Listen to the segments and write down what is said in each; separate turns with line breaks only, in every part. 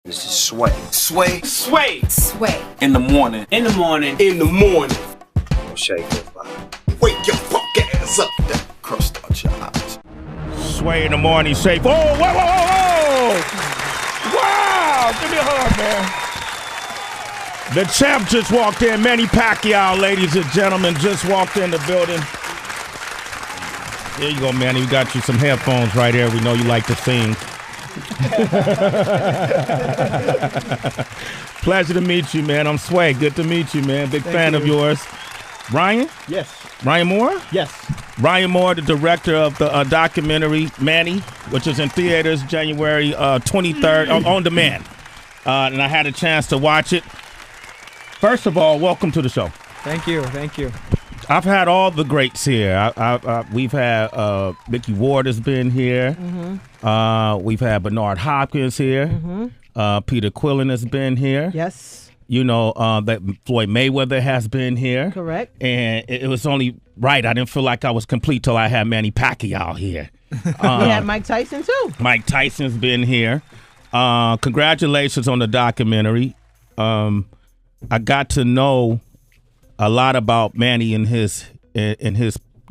This is Sway.
Sway.
Sway.
Sway.
In the morning.
In the morning.
In the morning.
Shake goes by.
Wake your fuck ass up. Then crust out your eyes.
Sway in the morning, safe. Oh, whoa, whoa, whoa, whoa! Wow! Give me a hug, man. The champ just walked in. Manny Pacquiao, ladies and gentlemen, just walked in the building. There you go, Manny. We got you some headphones right here. We know you like to sing. Pleasure to meet you, man. I'm Sway. Good to meet you, man. Big fan of yours. Ryan?
Yes.
Ryan Moore?
Yes.
Ryan Moore, the director of the documentary Manny, which is in theaters January 23rd, on demand. And I had a chance to watch it. First of all, welcome to the show.
Thank you. Thank you.
I've had all the greats here. We've had Mickey Ward has been here. Mm-hmm. We've had Bernard Hopkins here. Mm-hmm. Peter Quillen has been here.
Yes.
You know, that Floyd Mayweather has been here.
Correct.
And it was only right. I didn't feel like I was complete till I had Manny Pacquiao here.
We had Mike Tyson, too.
Mike Tyson's been here. Congratulations on the documentary. I got to know a lot about Manny and his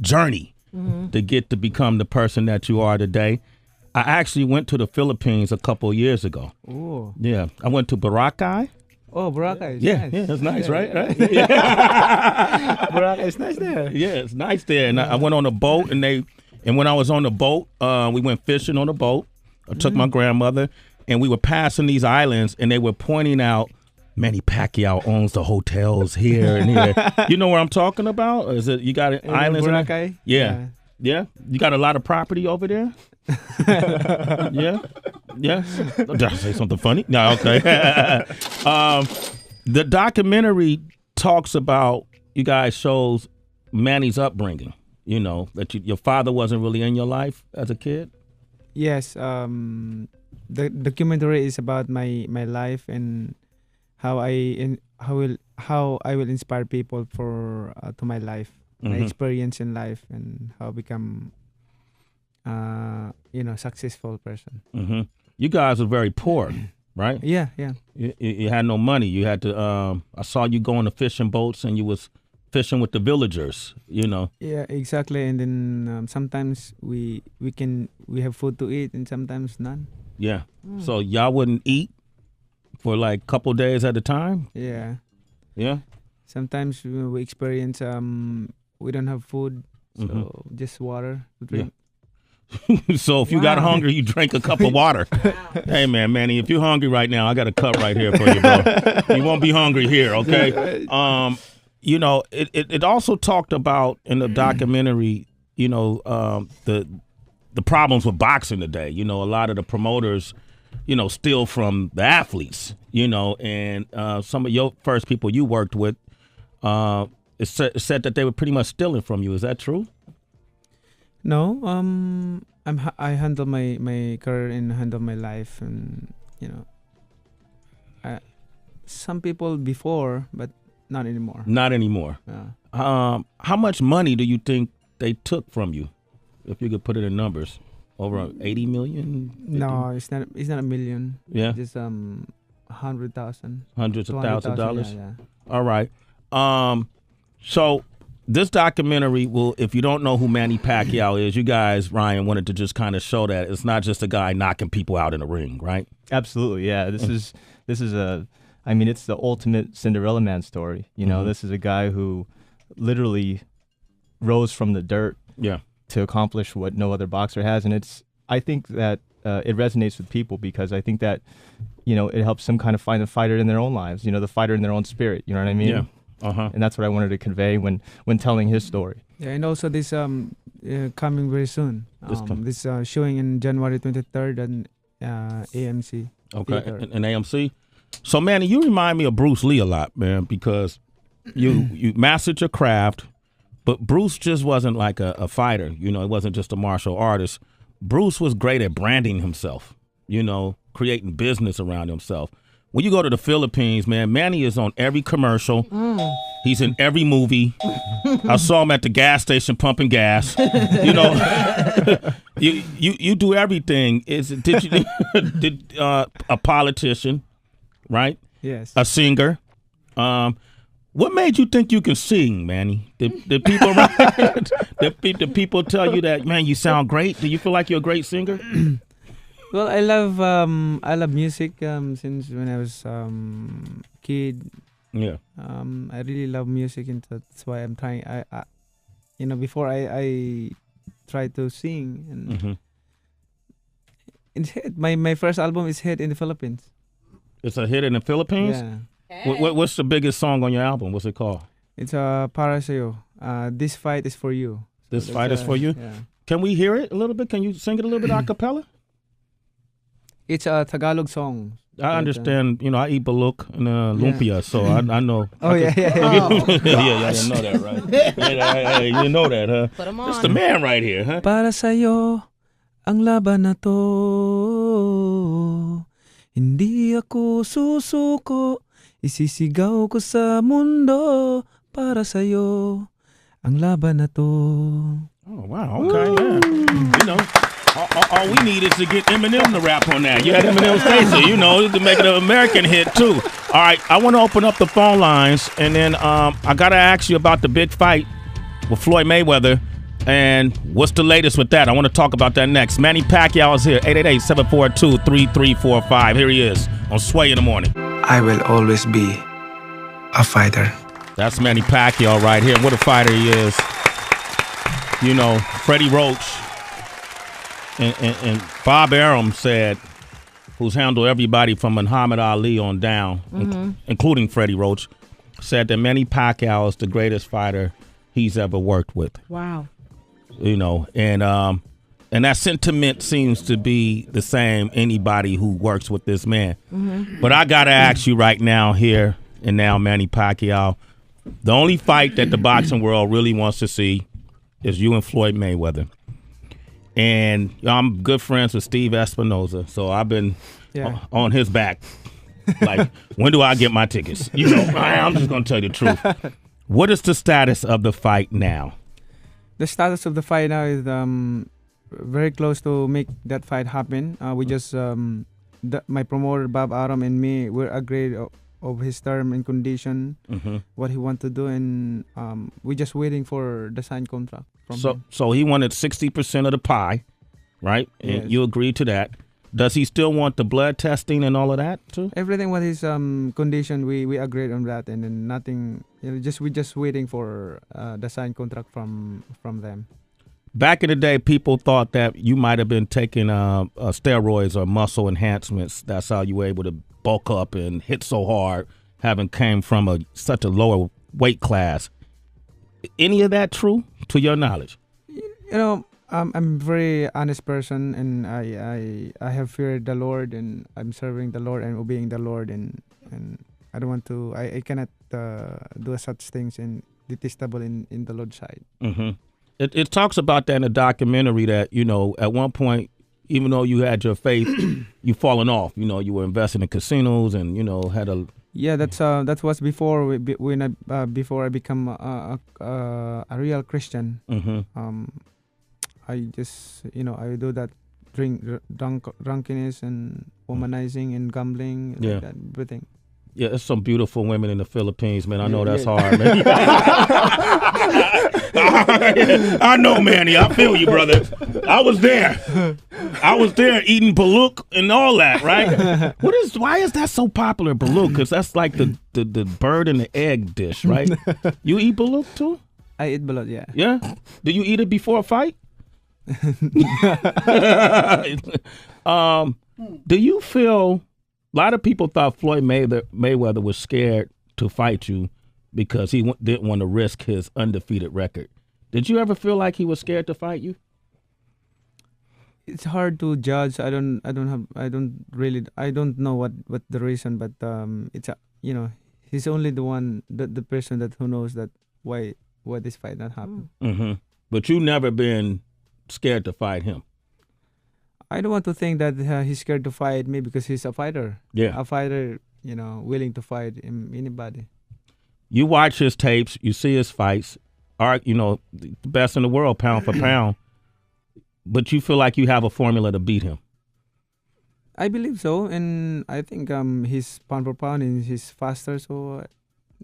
journey to get to become the person that you are today. I actually went to the Philippines a couple of years ago.
Ooh.
Yeah, I went to Boracay.
Oh, Boracay is
Yeah,
nice.
yeah, it's nice,
Yeah.
right?
Boracay is nice there.
Yeah, it's nice there. And I went on a boat, and when I was on the boat, we went fishing on the boat. I took my grandmother, and we were passing these islands, and they were pointing out, Manny Pacquiao owns the hotels here and here. You know where I'm talking about? Is it you got islands?
Boracay?
Yeah. You got a lot of property over there? Yeah. Did I say something funny? No, okay. The documentary talks about, you guys shows Manny's upbringing. You know, that your father wasn't really in your life as a kid?
Yes. The documentary is about my life and how I will inspire people for to my life, my experience in life, and how I become successful person.
Mm-hmm. You guys were very poor, right?
Yeah.
You had no money. You had to. I saw you going to fishing boats, and you was fishing with the villagers. You know.
Yeah, exactly. And then sometimes we have food to eat, and sometimes none.
Yeah. So y'all wouldn't eat for like a couple days at a time?
Yeah.
Yeah?
Sometimes we experience, we don't have food, so just water to drink.
Yeah. So if you got hungry, you drink a cup of water. Hey, Manny, if you're hungry right now, I got a cup right here for you, bro. You won't be hungry here, okay? You know, it also talked about in the documentary, you know, the problems with boxing today. You know, a lot of the promoters, you know, steal from the athletes, you know, and some of your first people you worked with, it said that they were pretty much stealing from you. Is that true?
No, I handle my career and handle my life, and you know, some people before, but not anymore.
Not anymore. How much money do you think they took from you, if you could put it in numbers? Over 80 million? 50?
No, it's not a million.
Yeah.
Just 100,000.
Hundreds of thousands of dollars?
Yeah.
All right. So this documentary will, if you don't know who Manny Pacquiao is, you guys, Ryan, wanted to just kind of show that it's not just a guy knocking people out in the ring, right?
Absolutely, yeah. This is it's the ultimate Cinderella Man story. You know, this is a guy who literally rose from the dirt.
Yeah.
To accomplish what no other boxer has, and I think that it resonates with people because I think that, you know, it helps them kind of find the fighter in their own lives, you know, the fighter in their own spirit. You know what I mean?
Yeah.
And that's what I wanted to convey when telling his story.
Yeah, and also this coming very soon. This showing in January 23rd and AMC.
Okay, in AMC. So, Manny, you remind me of Bruce Lee a lot, man, because you mastered your craft. But Bruce just wasn't like a fighter, you know, it wasn't just a martial artist. Bruce was great at branding himself, you know, creating business around himself. when you go to the Philippines, man, Manny is on every commercial. He's in every movie. I saw him at the gas station pumping gas. You know, you do everything. Did a politician, right?
Yes.
A singer. What made you think you can sing, Manny? Did people did people tell you that, man, you sound great? Do you feel like you're a great singer?
Well, I love music since when I was kid.
Yeah.
I really love music, and that's why I'm trying. I before I try to sing, and it's hit. My first album is hit in the Philippines.
It's a hit in the Philippines.
Yeah.
What's the biggest song on your album? What's it called?
It's Para Sa'yo. This fight is for you.
This fight is for you.
Yeah.
Can we hear it a little bit? Can you sing it a little bit a cappella?
It's a Tagalog song.
I understand. I eat baluk and lumpia, so I know.
Oh, yeah.
Yeah, you know that, right? Hey, you know that, huh?
Put 'em
That's
on.
the man right here, huh?
Para sa'yo ang laban na to. Hindi ako susuko. Isisigaw ko sa mundo. Para sa'yo ang laban na to.
Oh, wow. Okay, yeah. All we need is to get Eminem to rap on that. You had Eminem Stacey, to make it an American hit, too. All right, I want to open up the phone lines, and then I got to ask you about the big fight with Floyd Mayweather, and what's the latest with that? I want to talk about that next. Manny Pacquiao is here, 888-742-3345. Here he is on Sway in the Morning.
I will always be a fighter.
That's Manny Pacquiao right here. What a fighter he is. Freddie Roach and Bob Arum said, who's handled everybody from Muhammad Ali on down, including Freddie Roach, said that Manny Pacquiao is the greatest fighter he's ever worked with.
Wow.
And that sentiment seems to be the same anybody who works with this man. But I got to ask you right now here and now, Manny Pacquiao, the only fight that the boxing world really wants to see is you and Floyd Mayweather. And I'm good friends with Steve Espinoza, so I've been on his back. Like, when do I get my tickets? I'm just going to tell you the truth. What is the status of the fight now?
The status of the fight now is very close to make that fight happen. We just my promoter Bob Arum and me, we're agreed of his term and condition, what he want to do, and we're just waiting for the signed contract from him.
So he wanted 60% of the pie, right? And you agreed to that. Does he still want the blood testing and all of that too?
Everything with his condition, we agreed on that, and then nothing. We're just waiting for the signed contract from them.
Back in the day, people thought that you might have been taking steroids or muscle enhancements. That's how you were able to bulk up and hit so hard, having came from such a lower weight class. Any of that true, to your knowledge?
I'm a very honest person, and I have feared the Lord, and I'm serving the Lord and obeying the Lord, and I don't want to. I cannot do such things and detestable in the Lord's side.
It talks about that in a documentary that at one point, even though you had your faith, you fallen off. You were investing in casinos and had a.
Yeah, that was before before I become a real Christian. I just I do that, drunkenness and womanizing and gambling, like that, everything.
Yeah, there's some beautiful women in the Philippines, man. I know that's hard, man. I know, Manny. I feel you, brother. I was there eating baluk and all that, right? Why is that so popular, baluk? Because that's like the bird and the egg dish, right? You eat baluk too?
I eat baluk, yeah.
Yeah? Do you eat it before a fight? Do you feel... A lot of people thought Floyd Mayweather was scared to fight you because he didn't want to risk his undefeated record. Did you ever feel like he was scared to fight you?
It's hard to judge. I don't know what the reason, but it's he's only the person that who knows that why this fight not happen.
But you never been scared to fight him.
I don't want to think that he's scared to fight me because he's a fighter.
Yeah.
A fighter willing to fight anybody.
You watch his tapes, you see his fights, the best in the world, pound for pound. But you feel like you have a formula to beat him.
I believe so, and I think his pound for pound and he's faster, so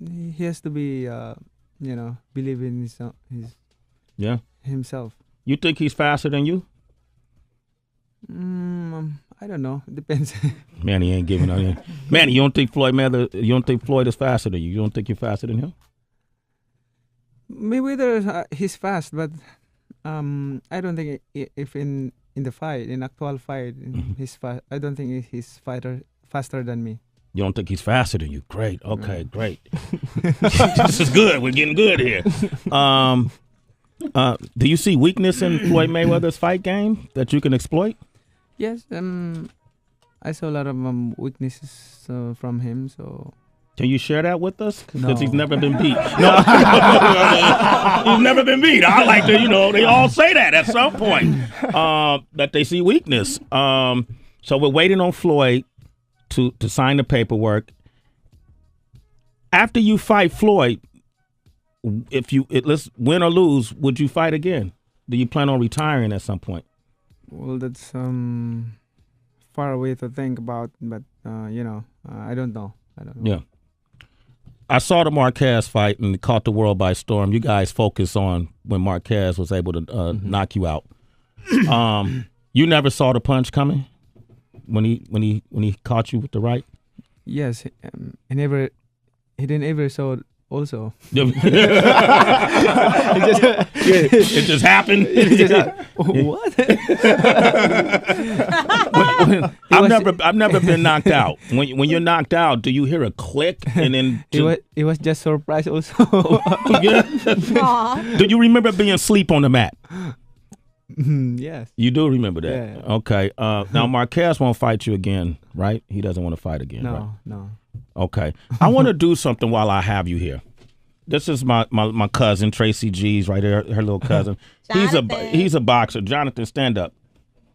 he has to be, believe in his himself.
You think he's faster than you?
I don't know. It depends.
Manny ain't giving up. Manny, you don't think Floyd is faster than you? You don't think you're faster than him?
Mayweather, he's fast, but I don't think if in the fight, in actual fight, he's fast. I don't think he's faster than me.
You don't think he's faster than you? Great. Okay, great. This is good. We're getting good here. Do you see weakness in Floyd Mayweather's fight game that you can exploit?
Yes. I saw a lot of weaknesses from him. So.
Can you share that with us? Because
No.
he's never been beat. No, he's never been beat. I like to, they all say that at some point, that they see weakness. So we're waiting on Floyd to sign the paperwork. After you fight Floyd, let's win or lose, would you fight again? Do you plan on retiring at some point?
Well, that's far away to think about, but I don't know.
Yeah. I saw the Marquez fight and it caught the world by storm. You guys focus on when Marquez was able to knock you out. You never saw the punch coming when he caught you with the right?
Yes, he didn't ever saw it also.
It just happened.
What?
I've never been knocked out. When you're knocked out, do you hear a click and then?
It was just surprise also.
Do you remember being asleep on the mat?
Yes.
You do remember that?
Yeah.
Okay. Now Marquez won't fight you again, right? He doesn't want to fight again.
No,
right?
no.
Okay. I want to do something while I have you here. This is my cousin, Tracy G's, right here, her little cousin. He's a boxer. Jonathan, stand up.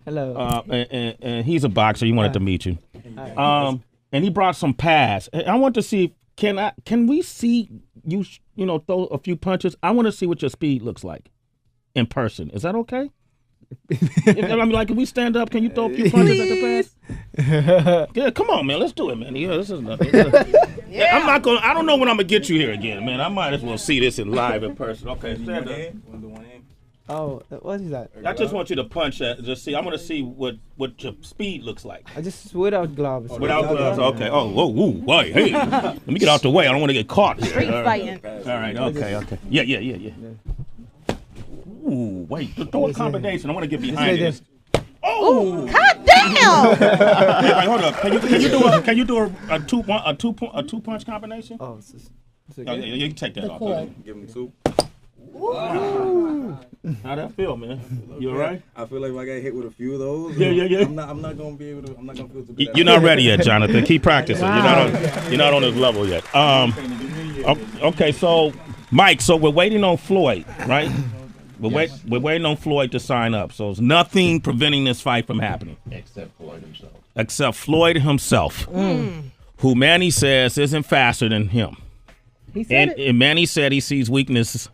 Hello.
And he's a boxer. He wanted to meet you. And he brought some pads. I want to see, can we see you, throw a few punches? I want to see what your speed looks like in person. Is that okay? Can we stand up? Can you throw a few punches at the pads? Yeah, come on, man. Let's do it, man. Yeah, this is nothing. I don't know when I'm gonna get you here again, man. I might as well see this in live in person. Okay, stand up.
Oh, what is that?
I just want you to punch that. Just see. I'm gonna see what your speed looks like.
I just without gloves.
Without gloves. Okay. Oh, whoa, whoa, hey. Let me get out the way. I don't want to get caught here.
Street fighting.
All right. Okay. Yeah. Ooh, wait. Throw a combination. I want to get behind this. Oh!
God damn!
Wait, hold up. Can you do a two punch combination?
Oh,
You can take that off.
Give him two.
How'd that feel, man? You all right?
I feel like if I get hit with a few of those,
Yeah.
I'm not gonna be able to. I'm not gonna feel too good.
You're not ready yet, Jonathan. Keep practicing. You're not on this level yet. Okay, so Mike, we're waiting on Floyd, right? We're waiting on Floyd to sign up. So there's nothing preventing this fight from happening.
Except Floyd himself.
Except Floyd himself, who Manny says isn't faster than him.
He said
And Manny said he sees weaknesses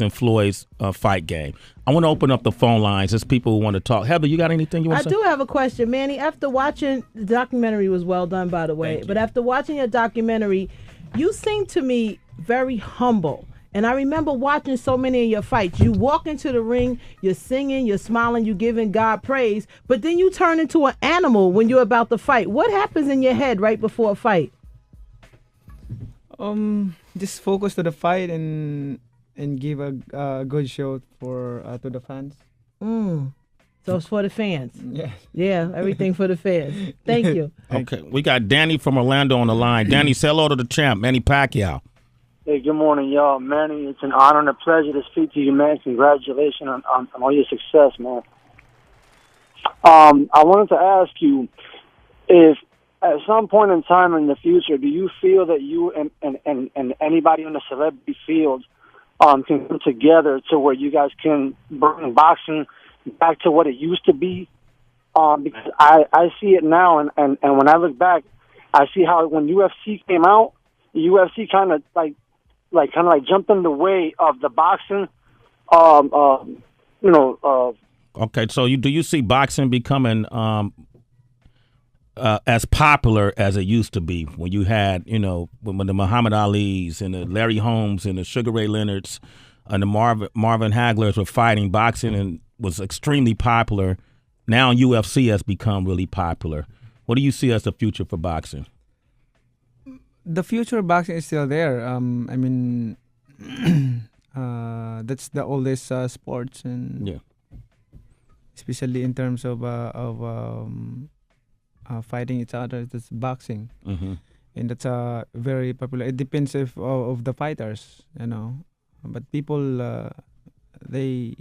in Floyd's fight game. I want to open up the phone lines. There's people who want to talk. Heather, you got anything you want to say?
I do have a question, Manny. After watching the documentary, was well done, by the way. But after watching your documentary, you seem to me very humble. And I remember watching so many of your fights. You walk into the ring, you're singing, you're smiling, you're giving God praise, but then you turn into an animal when you're about to fight. What happens in your head right before a fight?
Just focus to the fight and give a good show for to the fans.
So it's for the fans.
Yeah.
Yeah, everything for the fans. Thank you.
Okay, we got Danny from Orlando on the line. Danny, say hello to the champ, Manny Pacquiao.
Hey, good morning, y'all. Manny, it's an honor and a pleasure to speak to you, man. Congratulations on all your success, man. I wanted to ask you if at some point in time in the future, do you feel that you and anybody in the celebrity field can come together to where you guys can bring boxing back to what it used to be? Because I see it now, and when I look back, I see how when UFC came out, the UFC kind of like jumped in the way of the boxing.
Okay, so do you see boxing becoming as popular as it used to be when you had, when the Muhammad Ali's and the Larry Holmes and the Sugar Ray Leonards and the Marvin Haglers were fighting? Boxing and was extremely popular. Now UFC has become really popular. What do you see as the future for boxing?
The future of boxing is still there. That's the oldest sports, and especially in terms of fighting each other, that's boxing, and that's very popular. It depends of the fighters, but people they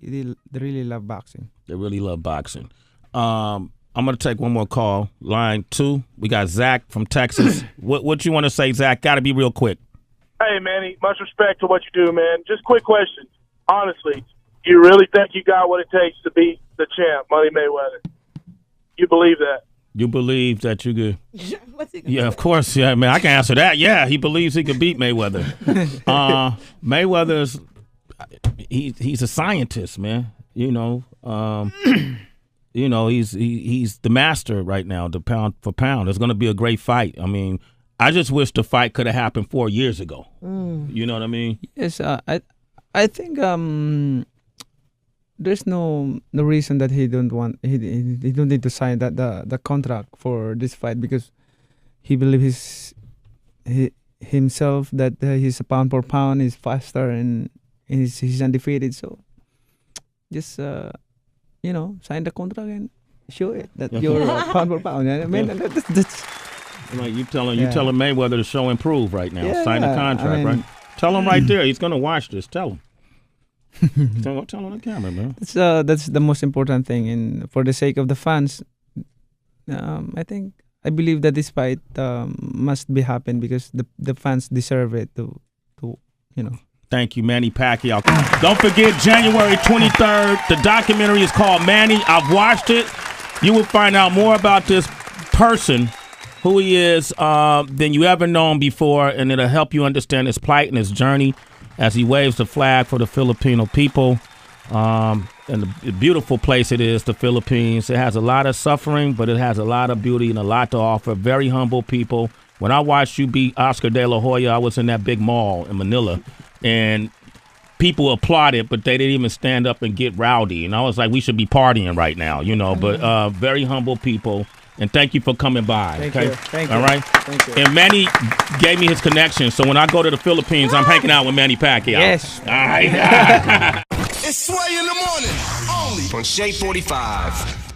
really love boxing.
They really love boxing. I'm going to take one more call. Line 2. We got Zach from Texas. What you want to say, Zach? Got to be real quick.
Hey, Manny, much respect to what you do, man. Just quick question. Honestly, you really think you got what it takes to beat the champ, Manny Mayweather? You believe that? You believe that you could? Yeah, of course. Yeah, man, I can answer that. Yeah, he believes he could beat Mayweather. Mayweather's he's a scientist, man. He's the master right now, the pound for pound. It's going to be a great fight. I mean, I just wish the fight could have happened 4 years ago. You know what I mean?
Yes, I think there's no reason that he don't need to sign the contract for this fight, because he believes himself that he's a pound for pound, he's faster, and he's undefeated. So just sign the contract and show it that you're pound for pound. I mean, that's
like you telling Mayweather to show improve right now. Sign the contract, right? Tell him right there. He's gonna watch this. Tell him. Tell him on the camera, man.
That's the most important thing, and for the sake of the fans, I believe that this fight must be happen, because the fans deserve it to.
Thank you, Manny Pacquiao. Don't forget, January 23rd, the documentary is called Manny. I've watched it. You will find out more about this person, who he is, than you ever known before, and it'll help you understand his plight and his journey as he waves the flag for the Filipino people. And the beautiful place it is, the Philippines. It has a lot of suffering, but it has a lot of beauty and a lot to offer. Very humble people. When I watched you beat Oscar De La Hoya, I was in that big mall in Manila, and people applauded, but they didn't even stand up and get rowdy. And I was like, we should be partying right now, But very humble people. And thank you for coming by.
Thank you. Thank you.
All right?
Thank you.
And Manny gave me his connection, so when I go to the Philippines, I'm hanging out with Manny Pacquiao.
Yes.
All right.
It's Sway in the morning, only
On Shade 45.